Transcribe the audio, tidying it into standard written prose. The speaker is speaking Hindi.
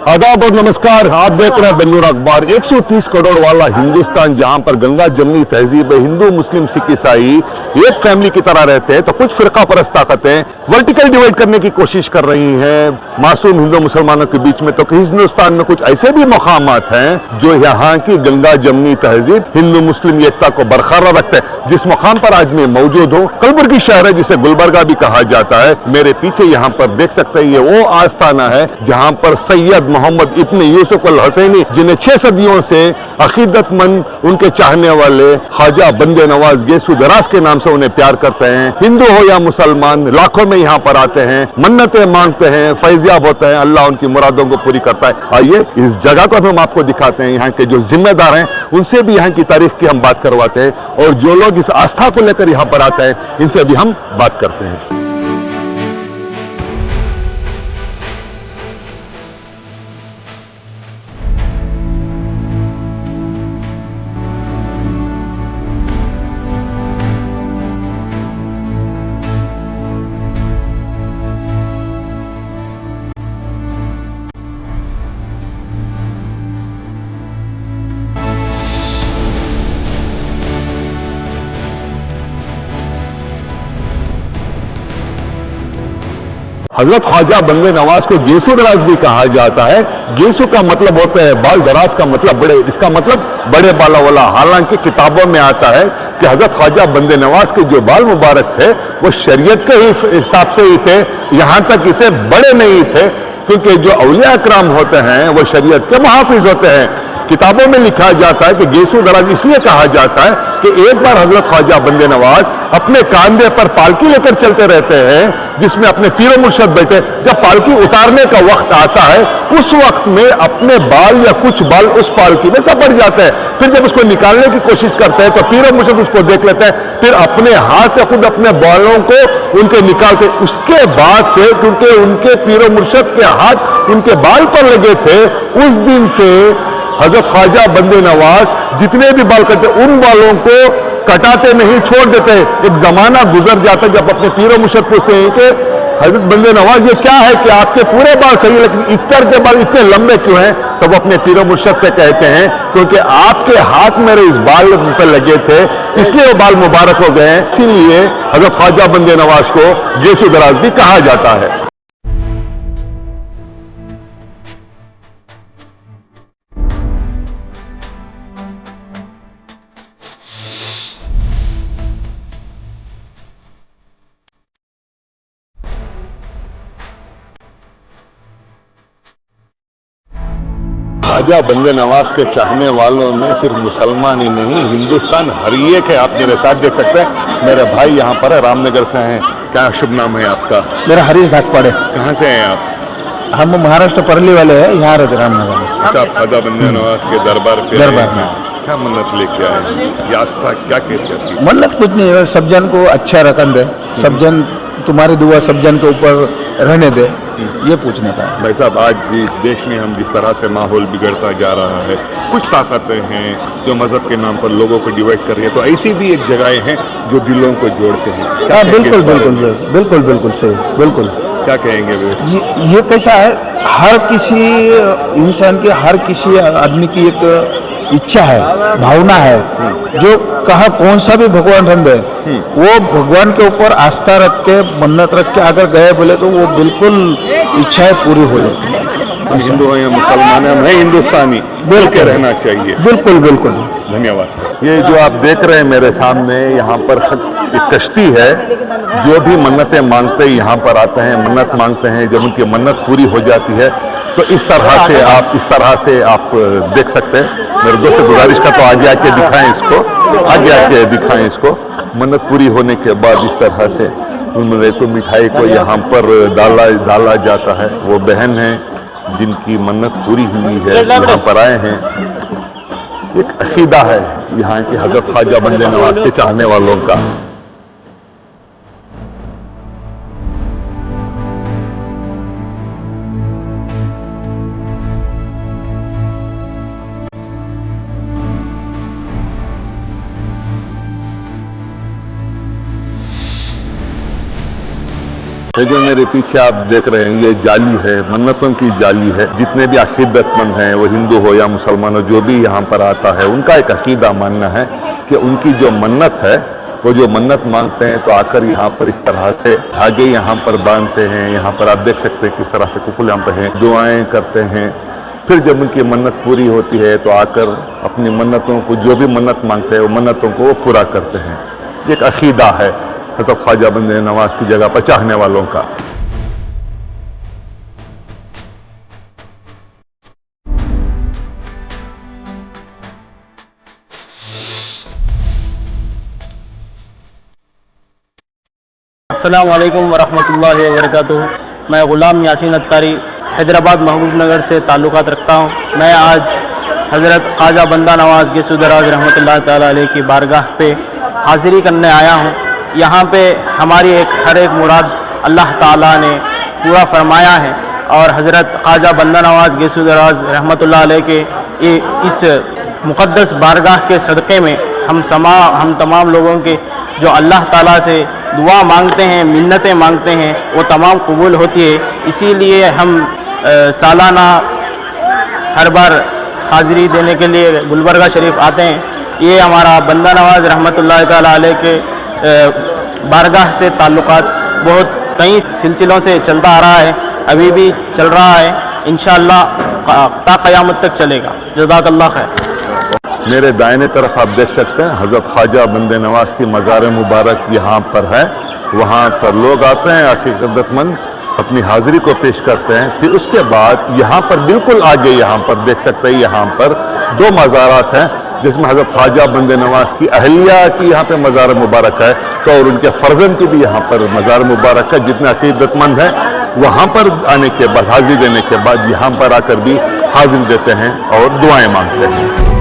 आदाब और नमस्कार। आप देख रहे हैं बेंगलुरु अखबार। 130 करोड़ वाला हिंदुस्तान जहां पर गंगा जमनी तहजीब है, हिंदू मुस्लिम सिख ईसाई एक फैमिली की तरह रहते हैं, तो कुछ फिरका परस्त ताकतें वर्टिकल डिवाइड करने की कोशिश कर रही हैं मासूम हिंदू मुसलमानों के बीच में। तो हिंदुस्तान में कुछ ऐसे भी मकामात हैं जो यहाँ की गंगा जमनी तहजीब हिंदू मुस्लिम एकता को बरकरार रखते हैं। जिस मुकाम पर आज मैं मौजूद हूँ, कलबुर्गी शहर है जिसे गुलबर्गा भी कहा जाता है। मेरे पीछे यहाँ पर देख सकते हैं, ये वो आस्थाना है जहाँ पर सैयद मोहम्मद इब्ने यूसुफ अल हसैनी, जिन्हें 6 सदियों से अकीदतमंद उनके चाहने वाले ख्वाजा बंदे नवाज गेसू दराज के नाम से उन्हें प्यार करते हैं। हिंदू हो या मुसलमान, लाखों में यहाँ पर आते हैं, मन्नतें मांगते हैं, फैजियाब होते हैं, अल्लाह उनकी मुरादों को पूरी करता है। आइए इस जगह को हम आपको दिखाते हैं, यहाँ के जो जिम्मेदार हैं उनसे भी यहाँ की तारीफ की हम बात करवाते हैं, और जो लोग इस आस्था को लेकर यहाँ पर आते हैं इनसे भी हम बात करते हैं। हजरत ख्वाजा बंदे नवाज को गेसू दराज भी कहा जाता है। गेसू का मतलब होता है बाल, दराज का मतलब बड़े, इसका मतलब बड़े बाला वाला। हालांकि किताबों में आता है कि हजरत ख्वाजा बंदे नवाज के जो बाल मुबारक थे वो शरीयत के ही हिसाब से ही थे, यहां तक इतने बड़े नहीं थे, क्योंकि जो औलिया कराम होते हैं वो शरीयत के मुहाफिज होते हैं। किताबों में लिखा जाता है कि गेसू दराज इसलिए कहा जाता है कि एक बार हजरत ख्वाजा बंदे नवाज अपने कांधे पर पालकी लेकर चलते रहते हैं, जिसमें अपने पीरो मुर्शद बैठे। जब पालकी उतारने का वक्त आता है, उस वक्त में अपने बाल या कुछ बाल उस पालकी में सपट जाते हैं। फिर जब उसको निकालने की कोशिश करते हैं तो पीरो मुर्शद उसको देख लेते हैं, फिर अपने हाथ से खुद अपने बालों को उनके निकालते। उसके बाद से, क्योंकि उनके पीरो मुर्शद के हाथ उनके बाल पर लगे थे, उस दिन से हजरत ख्वाजा बंदे नवाज जितने भी बाल कटते उन बालों को कटाते नहीं, छोड़ देते। एक जमाना गुजर जाता है जब अपने पीरो मुर्शद पूछते हैं कि हजरत बंदे नवाज ये क्या है कि आपके पूरे बाल सही है लेकिन इतर के बाल इतने लंबे क्यों हैं? तो वो अपने पीरो मुर्शद से कहते हैं क्योंकि आपके हाथ मेरे इस बाल पर लगे थे, इसलिए वो बाल मुबारक हो गए हैं। इसीलिए हजरत ख्वाजा बंदे नवाज को गेसू दराज भी कहा जाता है। ख्वाजा बंदे नवाज के चाहने वालों में सिर्फ मुसलमान ही नहीं, हिंदुस्तान हर एक है। आप मेरे साथ देख सकते हैं, मेरे भाई यहाँ पर है, रामनगर से हैं। क्या शुभ नाम है आपका? मेरा हरीश धाकपाड़े। कहाँ से हैं आप? हम महाराष्ट्र परली वाले हैं, यहाँ रहते रामनगर में। अच्छा, आप ख्वाजा बंदे नवाज के दरबार पे में क्या मन्नत लेके आए? ये आस्था क्या कहती है? मन्नत कुछ नहीं है, सब जन को अच्छा रकन दे, सब जन तुम्हारी दुआ सब जन के ऊपर रहने दे, ये पूछने का है। भाई साहब, आज इस देश में हम जिस तरह से माहौल बिगड़ता जा रहा है, कुछ ताकतें हैं जो मजहब के नाम पर लोगों को डिवाइड कर रही है, तो ऐसी भी एक जगहें हैं जो दिलों को जोड़ते हैं। हाँ, बिल्कुल बिल्कुल बिल्कुल बिल्कुल सही, बिल्कुल। क्या कहेंगे वो? ये कैसा है, हर किसी इंसान की, हर किसी आदमी की एक इच्छा है, भावना है, जो कहा कौन सा भी भगवान रंग है, वो भगवान के ऊपर आस्था रख के, मन्नत रख के अगर गए बोले तो वो बिल्कुल इच्छाएं पूरी हो जाती। हिंदू है या मुसलमान है, हमें हिंदुस्तानी मिल के रहना चाहिए। बिल्कुल बिल्कुल। धन्यवाद। ये जो आप देख रहे हैं मेरे सामने, यहाँ पर एक कश्ती है। जो भी मन्नतें मांगते हैं यहाँ पर आते हैं, मन्नत मांगते हैं। जब उनकी मन्नत पूरी हो जाती है तो इस तरह से आप देख सकते हैं। मेरे दोस्त से गुजारिश का तो आगे आके दिखाएं इसको, आगे आके दिखाएं इसको। मन्नत पूरी होने के बाद इस तरह से उन मिठाई को यहाँ पर डाला जाता है। वो बहन है जिनकी मन्नत पूरी हुई है, यहाँ पर आए हैं। एक अकीदा है यहाँ के हजरत ख्वाजा बंदे नवाज के चाहने वालों का। ये जो मेरे पीछे आप देख रहे हैं ये जाली है, मन्नतों की जाली है। जितने भी अकीदतमंद हैं, वो हिंदू हो या मुसलमान हो, जो भी यहाँ पर आता है उनका एक अकीदा मानना है कि उनकी जो मन्नत है, वो जो मन्नत मांगते हैं तो आकर यहाँ पर इस तरह से धागे यहाँ पर बांधते हैं। यहाँ पर आप देख सकते हैं किस तरह से कुफुल यहाँ पर है, दुआएं करते हैं। फिर जब उनकी मन्नत पूरी होती है तो आकर अपनी मन्नतों को, जो भी मन्नत मांगते हैं वो मन्नतों को वो पूरा करते हैं। ये एक अकीदा है हज़रत ख्वाजा बंदे नवाज की जगह पर चाहने वालों का। अस्सलाम वालेकुम वरहमतुल्लाहि वबरकातुहू। मैं ग़ुलाम यासीन अत्तारी हैदराबाद महबूब नगर से ताल्लुक़ात रखता हूँ। मैं आज हज़रत ख्वाजा बंदा नवाज गैसुद्दीन दराज रहमतुल्लाह ताला अलैह की बारगाह पे हाज़िरी करने आया हूँ। यहाँ पे हमारी हर एक मुराद अल्लाह ताला ने पूरा फरमाया है और हज़रत ख्वाजा बंदा नवाज गैसुद्दीन दराज रहमतुल्लाह अलैह के इस मुक़द्दस बारगाह के सदक़े में हम तमाम लोगों के जो अल्लाह ताला से दुआ मांगते हैं, मिन्नतें मांगते हैं, वो तमाम कबूल होती है। इसीलिए हम सालाना हर बार हाज़िरी देने के लिए गुलबर्गा शरीफ आते हैं। ये हमारा बंदा नवाज रहमतुल्लाह ताला अलैह के बारगाह से ताल्लुक़ात बहुत कई सिलसिलों से चलता आ रहा है, अभी भी चल रहा है, इंशाअल्लाह ता क़यामत तक चलेगा। जज़ाकल्लाह खैर। मेरे दाहिने तरफ आप देख सकते हैं हज़रत ख्वाजा बंदे नवाज की मज़ार मुबारक यहाँ पर है। वहाँ पर लोग आते हैं, अकीदतमंद अपनी हाज़िरी को पेश करते हैं। फिर उसके बाद यहाँ पर बिल्कुल आगे यहाँ पर देख सकते हैं, यहाँ पर दो मज़ारात हैं जिसमें हज़रत ख्वाजा बंदे नवाज की अहलिया की यहाँ पे मज़ार मुबारक है, तो और उनके फ़र्जंद की भी यहाँ पर मज़ार मुबारक है। जितने अकीदतमंद हैं वहाँ पर आने के बाद, हाज़िरी देने के बाद यहाँ पर आकर भी हाज़िरी देते हैं और दुआएं मांगते हैं।